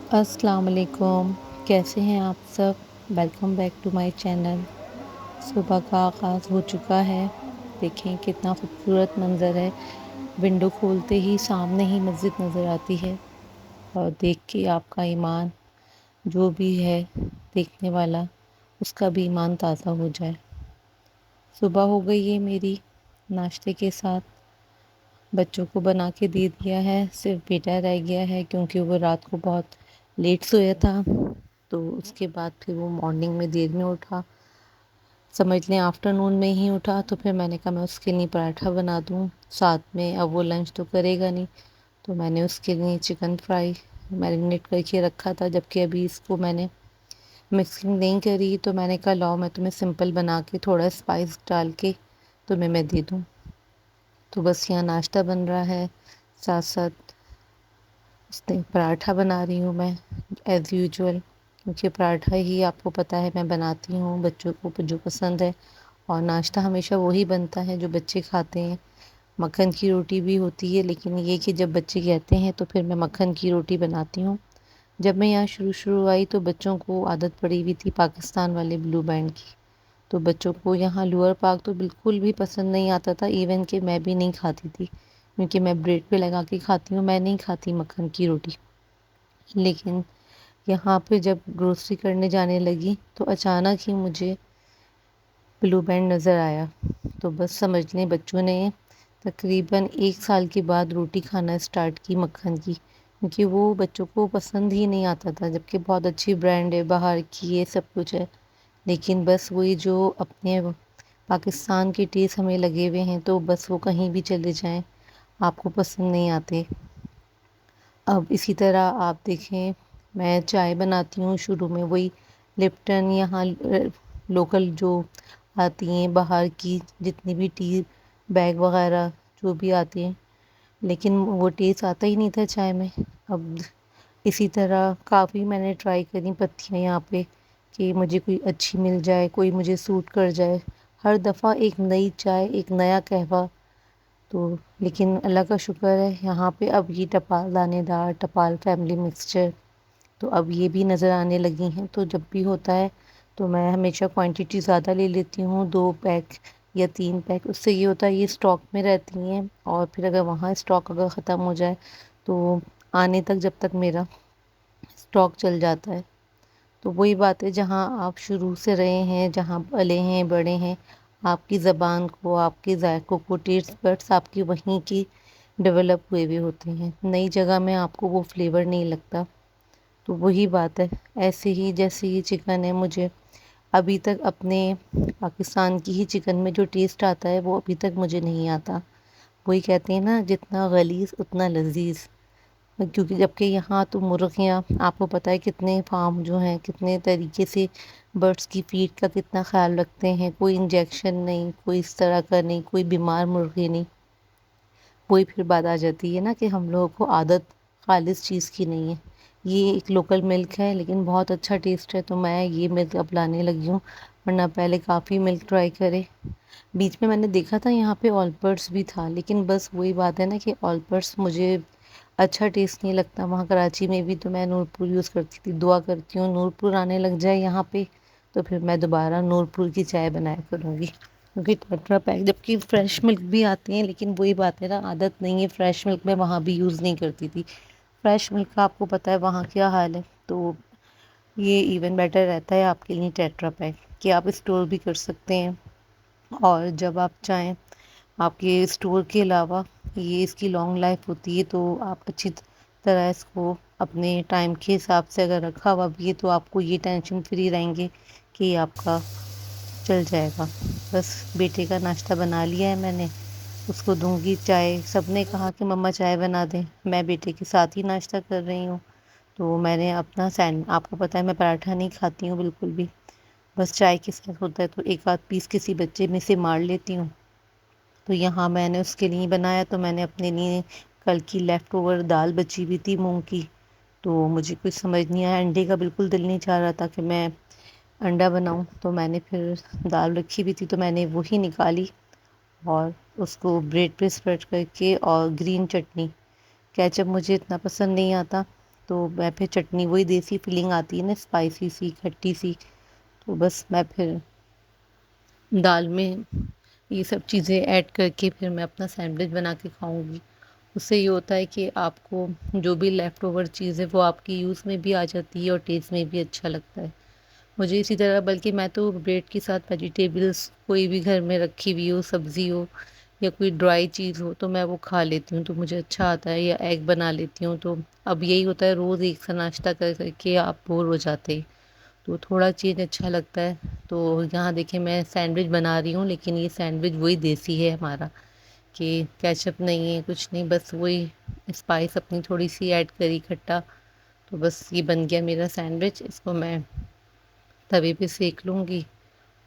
السلام علیکم، کیسے ہیں آپ سب؟ Welcome back to my channel. صبح کا آغاز ہو چکا ہے۔ دیکھیں کتنا خوبصورت منظر ہے۔ ونڈو کھولتے ہی سامنے ہی مسجد نظر آتی ہے، اور دیکھ کے آپ کا ایمان جو بھی ہے دیکھنے والا، اس کا بھی ایمان تازہ ہو جائے۔ صبح ہو گئی ہے میری، ناشتے کے ساتھ بچوں کو بنا کے دے دیا ہے، صرف بیٹا رہ گیا ہے کیونکہ وہ رات کو بہت لیٹ سویا تھا، تو اس کے بعد پھر وہ مارننگ میں دیر میں اٹھا، سمجھ لیں آفٹر نون میں ہی اٹھا، تو پھر میں نے کہا میں اس کے لیے پراٹھا بنا دوں ساتھ میں۔ اب وہ لنچ تو کرے گا نہیں، تو میں نے اس کے لیے چکن فرائی میرینیٹ کر کے رکھا تھا، جبکہ ابھی اس کو میں نے مکسنگ نہیں کری، تو میں نے کہا لاؤ میں تمہیں سمپل بنا کے تھوڑا اسپائس ڈال کے تمہیں میں دے دوں۔ تو بس یہاں ناشتہ بن رہا ہے، ساتھ ساتھ اس نے پراٹھا بنا رہی ہوں میں ایز یوجول، کیونکہ پراٹھا ہی آپ کو پتہ ہے میں بناتی ہوں بچوں کو جو پسند ہے، اور ناشتہ ہمیشہ وہی بنتا ہے جو بچے کھاتے ہیں۔ مکھن کی روٹی بھی ہوتی ہے، لیکن یہ کہ جب بچے کہتے ہیں تو پھر میں مکھن کی روٹی بناتی ہوں۔ جب میں یہاں شروع آئی تو بچوں کو عادت پڑی ہوئی تھی پاکستان والے بلو بینڈ کی، تو بچوں کو یہاں لوور پاک تو بالکل بھی پسند نہیں آتا تھا، ایون کہ میں بھی نہیں کھاتی تھی، کیونکہ میں بریڈ پہ لگا کے کھاتی ہوں، میں نہیں کھاتی مکھن کی روٹی۔ لیکن یہاں پہ جب گروسری کرنے جانے لگی تو اچانک ہی مجھے بلو بینڈ نظر آیا، تو بس سمجھ لیں بچوں نے تقریباً 1 سال کے بعد روٹی کھانا اسٹارٹ کی مکھن کی، کیونکہ وہ بچوں کو پسند ہی نہیں آتا تھا، جبکہ بہت اچھی برانڈ ہے باہر کی، یہ سب کچھ ہے، لیکن بس وہی جو اپنے پاکستان کے ٹیسٹ ہمیں لگے ہوئے ہیں، تو بس وہ کہیں بھی چلے جائیں آپ کو پسند نہیں آتے۔ اب اسی طرح آپ دیکھیں میں چائے بناتی ہوں، شروع میں وہی لپٹن، یہاں لوکل جو آتی ہیں باہر کی جتنی بھی ٹی بیگ وغیرہ جو بھی آتی ہیں، لیکن وہ ٹیسٹ آتا ہی نہیں تھا چائے میں۔ اب اسی طرح کافی میں نے ٹرائی کری پتیاں یہاں پہ کہ مجھے کوئی اچھی مل جائے، کوئی مجھے سوٹ کر جائے، ہر دفعہ ایک نئی چائے، ایک نیا قہوہ، تو لیکن اللہ کا شکر ہے یہاں پہ اب یہ ٹپال دانے دار، ٹپال فیملی مکسچر، تو اب یہ بھی نظر آنے لگی ہیں، تو جب بھی ہوتا ہے تو میں ہمیشہ کوانٹٹی زیادہ لے لیتی ہوں، 2 پیک یا 3 پیک، اس سے یہ ہوتا ہے یہ اسٹاک میں رہتی ہیں، اور پھر اگر وہاں اسٹاک اگر ختم ہو جائے تو آنے تک جب تک میرا اسٹاک چل جاتا ہے۔ تو وہی بات ہے، جہاں آپ شروع سے رہے ہیں، جہاں پلے ہیں بڑے ہیں، آپ کی زبان کو، آپ کے ذائقوں کو، ٹیسٹ بڈس آپ کی وہیں کی ڈیولپ ہوئے ہوئے ہوتے ہیں، نئی جگہ میں آپ کو وہ فلیور نہیں لگتا۔ تو وہی بات ہے، ایسے ہی جیسے یہ چکن ہے، مجھے ابھی تک اپنے پاکستان کی ہی چکن میں جو ٹیسٹ آتا ہے وہ ابھی تک مجھے نہیں آتا۔ وہی کہتے ہیں نا جتنا غلیظ اتنا لذیذ، کیونکہ جبکہ یہاں تو مرغیاں آپ کو پتہ ہے کتنے فارم جو ہیں کتنے طریقے سے برڈس کی فیڈ کا کتنا خیال رکھتے ہیں، کوئی انجیکشن نہیں، کوئی اس طرح کا نہیں، کوئی بیمار مرغی نہیں۔ وہی پھر بات آ جاتی ہے نا کہ ہم لوگوں کو عادت خالص چیز کی نہیں ہے۔ یہ ایک لوکل ملک ہے لیکن بہت اچھا ٹیسٹ ہے، تو میں یہ ملک اب لانے لگی ہوں، ورنہ پہلے کافی ملک ٹرائی کرے۔ بیچ میں نے دیکھا تھا یہاں پہ آلپرس بھی تھا، لیکن بس وہی بات ہے نا کہ آلپرس مجھے اچھا ٹیسٹ نہیں لگتا۔ وہاں کراچی میں بھی تو میں نور پور یوز کرتی تھی، دعا کرتی ہوں نور پور آنے لگ جائے یہاں پہ، تو پھر میں دوبارہ نور پور کی چائے بنایا کروں گی، کیونکہ ٹیٹرا پیک جبکہ فریش ملک بھی آتی ہیں، لیکن وہی بات ہے نا عادت نہیں ہے فریش ملک، میں وہاں بھی یوز نہیں کرتی تھی فریش ملک کا، آپ کو پتہ ہے وہاں کیا حال ہے، تو یہ ایون بیٹر رہتا ہے آپ کے لیے ٹیٹرا پیک کہ آپ اسٹور بھی کر سکتے ہیں، اور جب آپ چاہیں آپ کے اسٹور کے علاوہ یہ اس کی لانگ لائف ہوتی ہے، تو آپ اچھی طرح اس کو اپنے ٹائم کے حساب سے اگر رکھا ہوا بھی ہے تو آپ کو یہ ٹینشن فری رہیں گے کہ یہ آپ کا چل جائے گا۔ بس بیٹے کا ناشتہ بنا لیا ہے میں نے، اس کو دوں گی چائے، سب نے کہا کہ مما چائے بنا دیں، میں بیٹے کے ساتھ ہی ناشتہ کر رہی ہوں، تو میں نے اپنا آپ کو پتہ ہے میں پراٹھا نہیں کھاتی ہوں بالکل بھی، بس چائے کے ساتھ ہوتا ہے تو ایک آدھ پیس کسی بچے میں سے مار لیتی ہوں۔ تو یہاں میں نے اس کے لیے بنایا، تو میں نے اپنے لیے کل کی لیفٹ اوور دال بچی ہوئی تھی مونگ کی، تو مجھے کچھ سمجھ نہیں آیا، انڈے کا بالکل دل نہیں چاہ رہا تھا کہ میں انڈا بناؤں، تو میں نے پھر دال رکھی ہوئی تھی تو میں نے وہی نکالی، اور اس کو بریڈ پہ اسپریڈ کر کے، اور گرین چٹنی، کیچپ مجھے اتنا پسند نہیں آتا، تو میں پھر چٹنی وہی دیسی فیلنگ آتی ہے نا، اسپائسی سی کھٹی سی، تو بس میں پھر دال میں یہ سب چیزیں ایڈ کر کے پھر میں اپنا سینڈوچ بنا کے کھاؤں گی۔ اس سے یہ ہوتا ہے کہ آپ کو جو بھی لیفٹ اوور چیز ہے وہ آپ کی یوز میں بھی آ جاتی ہے اور ٹیسٹ میں بھی اچھا لگتا ہے مجھے اسی طرح۔ بلکہ میں تو بریڈ کے ساتھ ویجیٹیبلس کوئی بھی گھر میں رکھی ہوئی ہو، سبزی ہو یا کوئی ڈرائی چیز ہو، تو میں وہ کھا لیتی ہوں، تو مجھے اچھا آتا ہے۔ یا ایگ بنا لیتی ہوں۔ تو اب یہی ہوتا ہے، روز ایک سا ناشتہ کر کر کے آپ بور ہو جاتے ہیں، تو تھوڑا چینج اچھا لگتا ہے۔ تو یہاں دیکھیں میں سینڈوچ بنا رہی ہوں، لیکن یہ سینڈوچ وہی دیسی ہے ہمارا، کہ کیچپ نہیں ہے، کچھ نہیں، بس وہی اسپائس اپنی تھوڑی سی ایڈ کری کھٹا، تو بس یہ بن گیا میرا سینڈوچ۔ اس کو میں توے پہ سیک لوں گی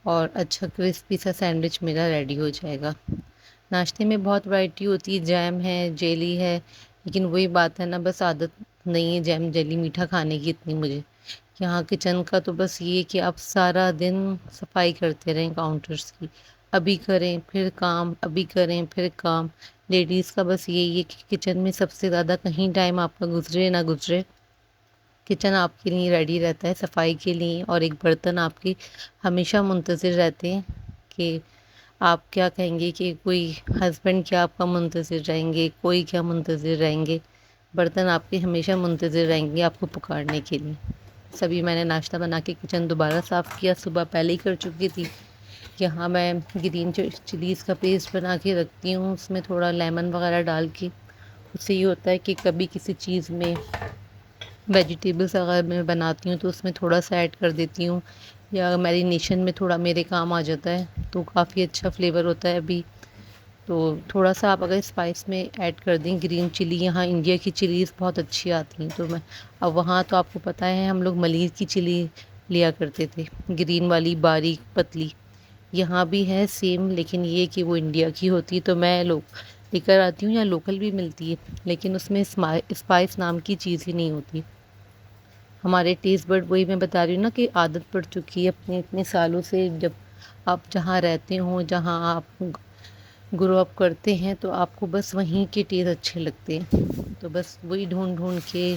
اور اچھا کرسپی سا سینڈوچ میرا ریڈی ہو جائے گا۔ ناشتے میں بہت ورائٹی ہوتی ہے، جیم ہے، جیلی ہے، لیکن وہی بات ہے نا، بس عادت نہیں ہے جیم جیلی میٹھا کھانے کی اتنی مجھے۔ یہاں کچن کا تو بس یہ کہ آپ سارا دن صفائی کرتے رہیں کاؤنٹرز کی، ابھی کریں پھر کام، ابھی کریں پھر کام۔ لیڈیز کا بس یہی ہے کہ کچن میں سب سے زیادہ کہیں ٹائم آپ کا گزرے نہ گزرے، کچن آپ کے لیے ریڈی رہتا ہے صفائی کے لیے، اور ایک برتن آپ کے ہمیشہ منتظر رہتے ہیں کہ آپ کیا کہیں گے، کہ کوئی ہسبینڈ کیا آپ کا منتظر رہیں گے، کوئی کیا منتظر رہیں گے، برتن آپ کے ہمیشہ منتظر رہیں گے آپ کو پکارنے کے لیے۔ سبھی میں نے ناشتہ بنا کے کچن دوبارہ صاف کیا، صبح پہلے ہی کر چکی تھی۔ یہاں میں گرین چلیز کا پیسٹ بنا کے رکھتی ہوں، اس میں تھوڑا لیمن وغیرہ ڈال کے۔ اس سے یہ ہوتا ہے کہ کبھی کسی چیز میں ویجیٹیبلس اگر میں بناتی ہوں تو اس میں تھوڑا سا ایڈ کر دیتی ہوں، یا میرینیشن میں تھوڑا میرے کام آ جاتا ہے، تو کافی اچھا فلیور ہوتا ہے ابھی۔ تو تھوڑا سا آپ اگر اسپائس میں ایڈ کر دیں، گرین چلی، یہاں انڈیا کی چلیز بہت اچھی آتی ہیں، تو میں اب وہاں تو آپ کو پتہ ہے ہم لوگ ملیز کی چلی لیا کرتے تھے، گرین والی باریک پتلی۔ یہاں بھی ہے سیم، لیکن یہ کہ وہ انڈیا کی ہوتی، تو میں لے کر آتی ہوں، یا لوکل بھی ملتی ہے، لیکن اس میں اسپائس نام کی چیز ہی نہیں ہوتی۔ ہمارے ٹیسٹ برڈ، وہی میں بتا رہی ہوں نا، کہ عادت پڑ چکی ہے اپنے اتنے سالوں سے، جب آپ جہاں رہتے ہوں، جہاں آپ گرو اپ کرتے ہیں، تو آپ کو بس وہیں کے ٹیسٹ اچھے لگتے ہیں، تو بس وہی ڈھونڈ ڈھونڈ کے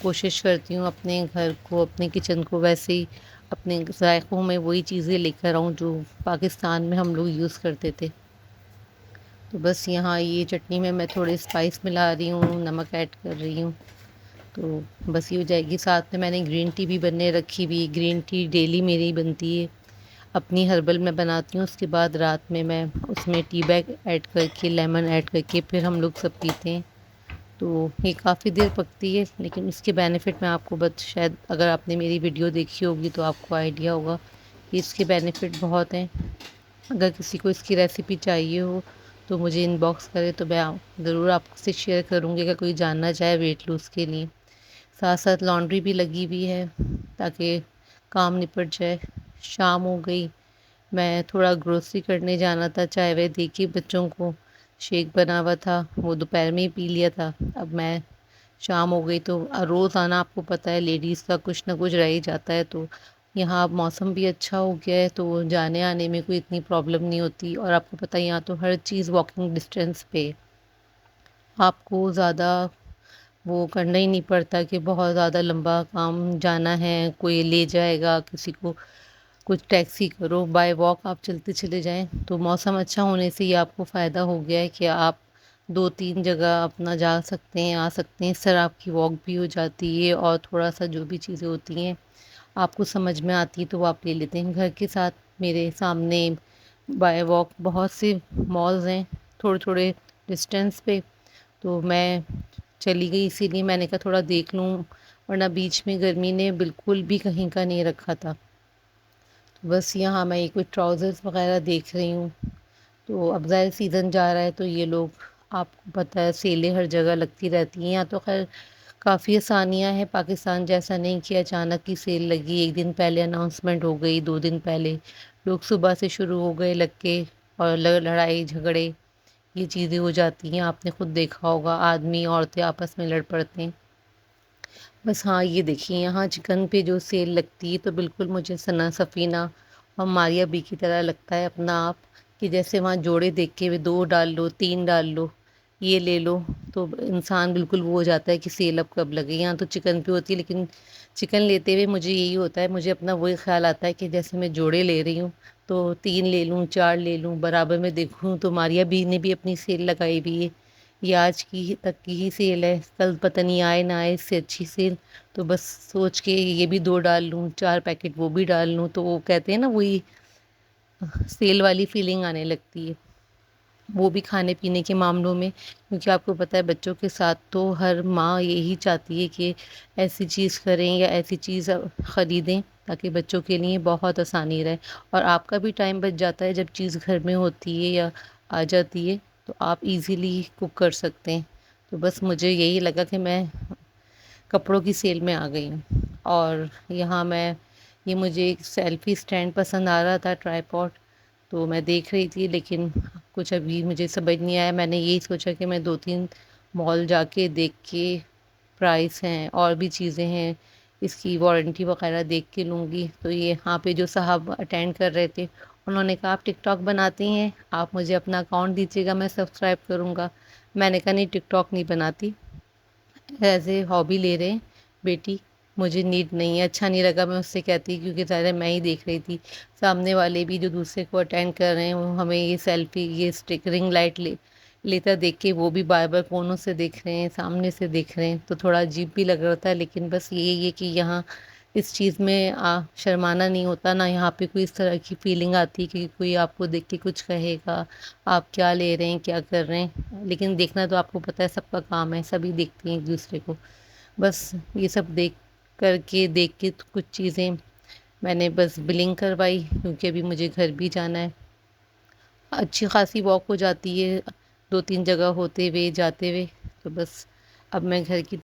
کوشش کرتی ہوں اپنے گھر کو، اپنے کچن کو ویسے ہی اپنے ذائقوں میں وہی چیزیں لے کر آؤں جو پاکستان میں ہم لوگ یوز کرتے تھے۔ تو بس یہاں یہ چٹنی میں تھوڑے اسپائس ملا رہی ہوں، نمک ایڈ کر رہی ہوں، تو بس یہ ہو جائے گی۔ ساتھ میں نے گرین ٹی بھی بننے رکھی ہوئی، گرین ٹی ڈیلی میری بنتی ہے، اپنی ہربل میں بناتی ہوں، اس کے بعد رات میں اس میں ٹی بیگ ایڈ کر کے، لیمن ایڈ کر کے پھر ہم لوگ سب پیتے ہیں۔ تو یہ کافی دیر پکتی ہے، لیکن اس کے بینیفٹ میں آپ کو شاید اگر آپ نے میری ویڈیو دیکھی ہوگی تو آپ کو آئیڈیا ہوگا کہ اس کے بینیفٹ بہت ہیں۔ اگر کسی کو اس کی ریسیپی چاہیے ہو تو مجھے ان باکس کرے، تو میں ضرور آپ سے شیئر کروں گی، اگر کوئی جاننا چاہے ویٹ لوز کے لیے۔ ساتھ ساتھ لانڈری بھی لگی ہوئی ہے تاکہ کام نپٹ جائے۔ شام ہو گئی، میں تھوڑا گروسری کرنے جانا تھا، چائے وائے دے کے بچوں کو، شیک بنا ہوا تھا وہ دوپہر میں ہی پی لیا تھا۔ اب میں شام ہو گئی، تو روز آنا آپ کو پتہ ہے لیڈیز کا کچھ نہ کچھ رہ ہی جاتا ہے، تو یہاں اب موسم بھی اچھا ہو گیا ہے، تو جانے آنے میں کوئی اتنی پرابلم نہیں ہوتی، اور آپ کو پتہ ہے یہاں تو ہر چیز واکنگ ڈسٹینس پہ، آپ کو زیادہ وہ کرنا ہی نہیں پڑتا کہ بہت زیادہ لمبا کام جانا ہے، کوئی لے جائے گا کسی کو، کچھ ٹیکسی کرو، بائی واک آپ چلتے چلے جائیں۔ تو موسم اچھا ہونے سے یہ آپ کو فائدہ ہو گیا ہے کہ آپ 2-3 جگہ اپنا جا سکتے ہیں، آ سکتے ہیں، اس طرح آپ کی واک بھی ہو جاتی ہے، اور تھوڑا سا جو بھی چیزیں ہوتی ہیں آپ کو سمجھ میں آتی ہے تو وہ آپ لے لیتے ہیں۔ گھر کے ساتھ میرے سامنے بائی واک بہت سے مالز ہیں تھوڑے تھوڑے ڈسٹینس پہ، تو میں چلی گئی، اسی لیے میں نے کہا تھوڑا دیکھ لوں، ورنہ بیچ میں گرمی نے بالکل بھی کہیں کا نہیں رکھا تھا۔ تو بس یہاں میں یہ کچھ ٹراؤزرز وغیرہ دیکھ رہی ہوں، تو اب ظاہر سیزن جا رہا ہے، تو یہ لوگ آپ کو پتہ ہے سیلیں ہر جگہ لگتی رہتی ہیں، یہاں تو خیر کافی آسانیاں ہیں، پاکستان جیسا نہیں کہ اچانک ہی سیل لگی، ایک دن پہلے اناؤنسمنٹ ہو گئی، 2 دن پہلے لوگ صبح سے شروع ہو گئے لگ کے، اور لڑائی جھگڑے یہ چیزیں ہو جاتی ہیں، آپ نے خود دیکھا ہوگا، آدمی عورتیں آپس میں لڑ پڑتے ہیں۔ بس ہاں یہ دیکھیے یہاں چکن پہ جو سیل لگتی ہے تو بالکل مجھے ثنا سفینہ اور ماریا بی کی طرح لگتا ہے اپنا آپ، کہ جیسے وہاں جوڑے دیکھ کے 2 ڈال لو 3 ڈال لو، یہ لے لو، تو انسان بالکل وہ ہو جاتا ہے کہ سیل اب کب لگے. یہاں تو چکن پہ ہوتی ہے، لیکن چکن لیتے ہوئے مجھے یہی ہوتا ہے، مجھے اپنا وہی خیال آتا ہے کہ جیسے میں جوڑے لے رہی ہوں تو 3 لے لوں 4 لے لوں. برابر میں دیکھوں تو ماریا بھی نے بھی اپنی سیل لگائی ہوئی ہے، یہ آج کی تک کی ہی سیل ہے، کل پتہ نہیں آئے نہ آئے اس سے اچھی سیل. تو بس سوچ کے یہ بھی 2 ڈال لوں، 4 پیکٹ وہ بھی ڈال لوں، تو وہ کہتے ہیں نا وہی سیل والی فیلنگ آنے لگتی ہے. وہ بھی کھانے پینے کے معاملوں میں، کیونکہ آپ کو پتہ ہے بچوں کے ساتھ تو ہر ماں یہی چاہتی ہے کہ ایسی چیز کریں یا ایسی چیز خریدیں تاکہ بچوں کے لیے بہت آسانی رہے، اور آپ کا بھی ٹائم بچ جاتا ہے جب چیز گھر میں ہوتی ہے یا آ جاتی ہے تو آپ ایزیلی کوک کر سکتے ہیں. تو بس مجھے یہی لگا کہ میں کپڑوں کی سیل میں آ گئی ہوں. اور یہاں میں یہ مجھے ایک سیلفی اسٹینڈ پسند آ رہا تھا، ٹرائی پاڈ، تو میں دیکھ رہی تھی، لیکن کچھ ابھی مجھے سمجھ نہیں آیا. میں نے یہی سوچا کہ میں 2-3 مال جا کے دیکھ کے پرائس ہیں اور بھی چیزیں ہیں اس کی وارنٹی وغیرہ دیکھ کے لوں گی. تو یہاں پہ جو صاحب اٹینڈ کر رہے تھے انہوں نے کہا آپ ٹک ٹاک بناتی ہیں، آپ مجھے اپنا اکاؤنٹ دیجیے گا، میں سبسکرائب کروں گا. میں نے کہا نہیں، ٹک ٹاک نہیں بناتی، ایز اے ہابی لے رہے ہیں بیٹی، مجھے نیڈ نہیں ہے. اچھا نہیں لگا میں اس سے کہتی، کیونکہ ظاہر ہے میں ہی دیکھ رہی تھی، سامنے والے بھی جو دوسرے کو اٹینڈ کر رہے ہیں وہ ہمیں یہ سیلفی یہ اسٹک رنگ لائٹ لیتا دیکھ کے وہ بھی بار بار کونوں سے دیکھ رہے ہیں، سامنے سے دیکھ رہے ہیں، تو تھوڑا عجیب بھی لگ رہا تھا. لیکن بس یہ کہ یہاں اس چیز میں شرمانا نہیں ہوتا، نہ یہاں پہ کوئی اس طرح کی فیلنگ آتی کہ کوئی آپ کو دیکھ کے کچھ کہے گا آپ کیا لے رہے ہیں کیا کر رہے ہیں. لیکن دیکھنا تو آپ کو پتہ ہے سب کا کام ہے، سبھی دیکھتے ہیں ایک دوسرے کو. بس یہ سب دیکھ کے کچھ چیزیں میں نے بس بلنگ کروائی، کیونکہ ابھی مجھے گھر بھی جانا ہے. اچھی خاصی واک ہو جاتی ہے 2-3 جگہ ہوتے ہوئے جاتے ہوئے. تو بس اب میں گھر کی